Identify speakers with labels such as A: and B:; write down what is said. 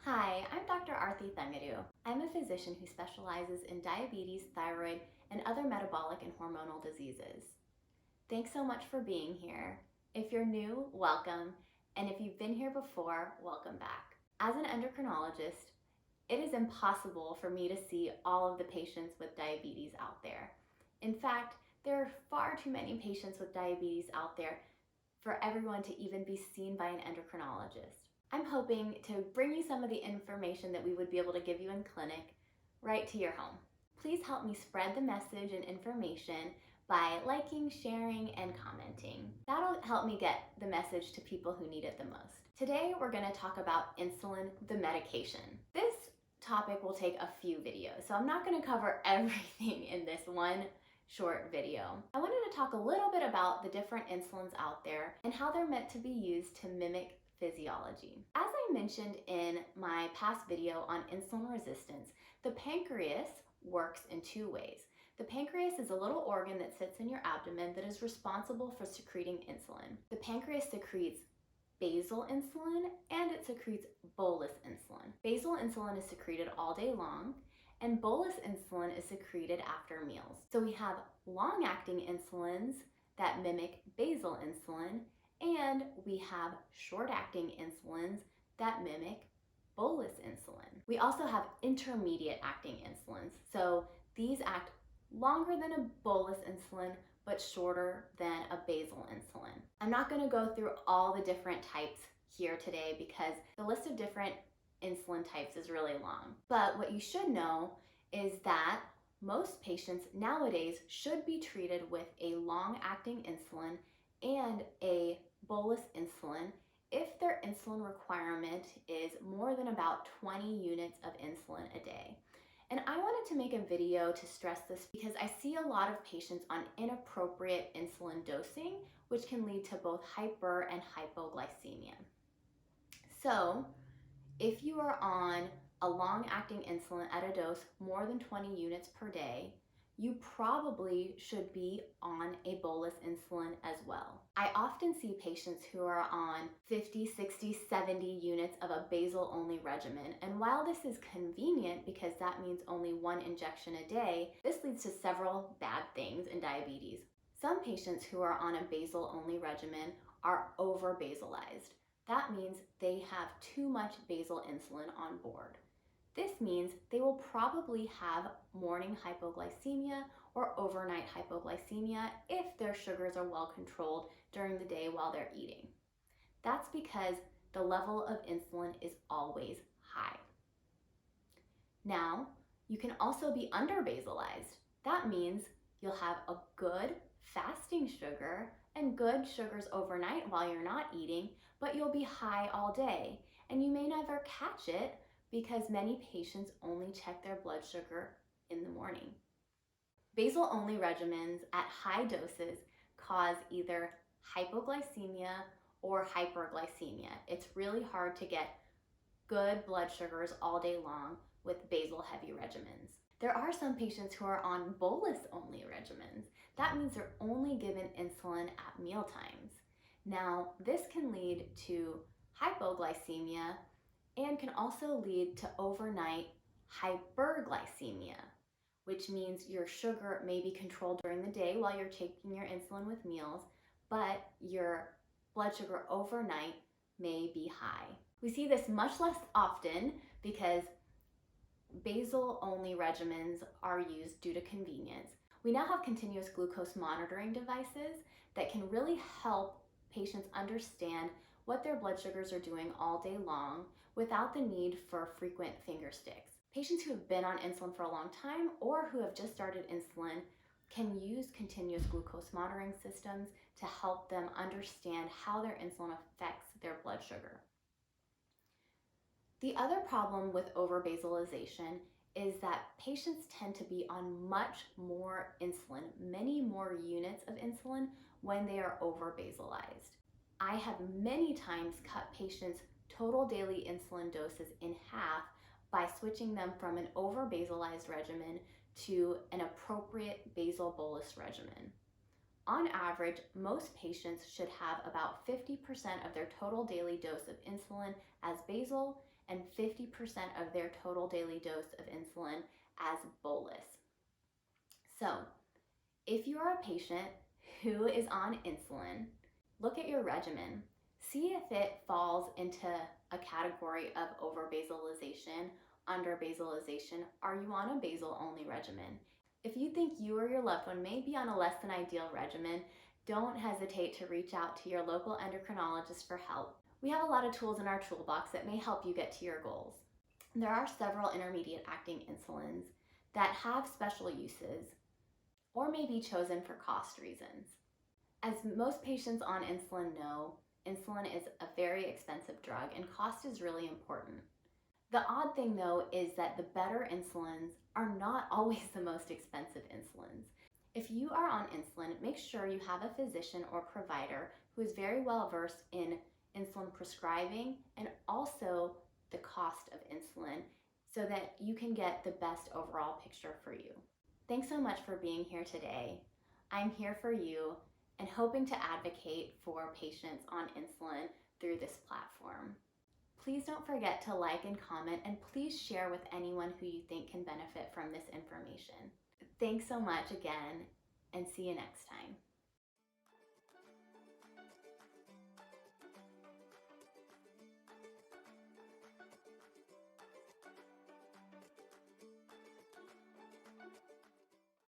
A: Hi, I'm Dr. Thangudu. I'm a physician who specializes in diabetes, thyroid, and other metabolic and hormonal diseases. Thanks so much for being here. If you're new, welcome, and if you've been here before, welcome back. As an endocrinologist, it is impossible for me to see all of the patients with diabetes out there. In fact, there are far too many patients with diabetes out there for everyone to even be seen by an endocrinologist. I'm hoping to bring you some of the information that we would be able to give you in clinic right to your home. Please help me spread the message and information by liking, sharing, and commenting. That'll help me get the message to people who need it the most. Today, we're going to talk about insulin, the medication. This topic will take a few videos, so I'm not going to cover everything in this one short video. I wanted to talk a little bit about the different insulins out there and how they're meant to be used to mimic physiology. As I mentioned in my past video on insulin resistance, the pancreas works in two ways. The pancreas is a little organ that sits in your abdomen that is responsible for secreting insulin. The pancreas secretes basal insulin and it secretes bolus insulin. Basal insulin is secreted all day long, and bolus insulin is secreted after meals. So we have long-acting insulins that mimic basal insulin, and we have short-acting insulins that mimic bolus insulin. We also have intermediate-acting insulins. So these act longer than a bolus insulin, but shorter than a basal insulin. I'm not going to go through all the different types here today because the list of different insulin types is really long. But what you should know is that most patients nowadays should be treated with a long-acting insulin and a bolus insulin if their insulin requirement is more than about 20 units of insulin a day. And I wanted to make a video to stress this because I see a lot of patients on inappropriate insulin dosing, which can lead to both hyper and hypoglycemia. So if you are on a long-acting insulin at a dose more than 20 units per day, you probably should be on a bolus insulin as well. I often see patients who are on 50, 60, 70 units of a basal-only regimen, and while this is convenient because that means only one injection a day, this leads to several bad things in diabetes. Some patients who are on a basal-only regimen are over-basalized. That means they have too much basal insulin on board. This means they will probably have morning hypoglycemia or overnight hypoglycemia if their sugars are well controlled during the day while they're eating. That's because the level of insulin is always high. Now, you can also be under-basalized. That means you'll have a good fasting sugar and good sugars overnight while you're not eating, but you'll be high all day, and you may never catch it because many patients only check their blood sugar in the morning. Basal-only regimens at high doses cause either hypoglycemia or hyperglycemia. It's really hard to get good blood sugars all day long with basal-heavy regimens. There are some patients who are on bolus-only regimens. That means they're only given insulin at meal times. Now, this can lead to hypoglycemia and can also lead to overnight hyperglycemia, which means your sugar may be controlled during the day while you're taking your insulin with meals, but your blood sugar overnight may be high. We see this much less often because basal-only regimens are used due to convenience. We now have continuous glucose monitoring devices that can really help patients understand what their blood sugars are doing all day long without the need for frequent finger sticks. Patients who have been on insulin for a long time or who have just started insulin can use continuous glucose monitoring systems to help them understand how their insulin affects their blood sugar. The other problem with over-basalization is that patients tend to be on much more insulin, many more units of insulin when they are over-basalized. I have many times cut patients' total daily insulin doses in half by switching them from an over-basalized regimen to an appropriate basal bolus regimen. On average, most patients should have about 50% of their total daily dose of insulin as basal and 50% of their total daily dose of insulin as bolus. So, if you are a patient who is on insulin, look at your regimen. See if it falls into a category of over-basalization, under-basalization. Are you on a basal-only regimen? If you think you or your loved one may be on a less than ideal regimen, don't hesitate to reach out to your local endocrinologist for help. We have a lot of tools in our toolbox that may help you get to your goals. There are several intermediate acting insulins that have special uses or may be chosen for cost reasons. As most patients on insulin know, insulin is a very expensive drug and cost is really important. The odd thing though is that the better insulins are not always the most expensive insulins. If you are on insulin, make sure you have a physician or provider who is very well versed in insulin prescribing and also the cost of insulin so that you can get the best overall picture for you. Thanks so much for being here today. I'm here for you and hoping to advocate for patients on insulin through this platform. Please don't forget to like and comment, and please share with anyone who you think can benefit from this information. Thanks so much again, and see you next time.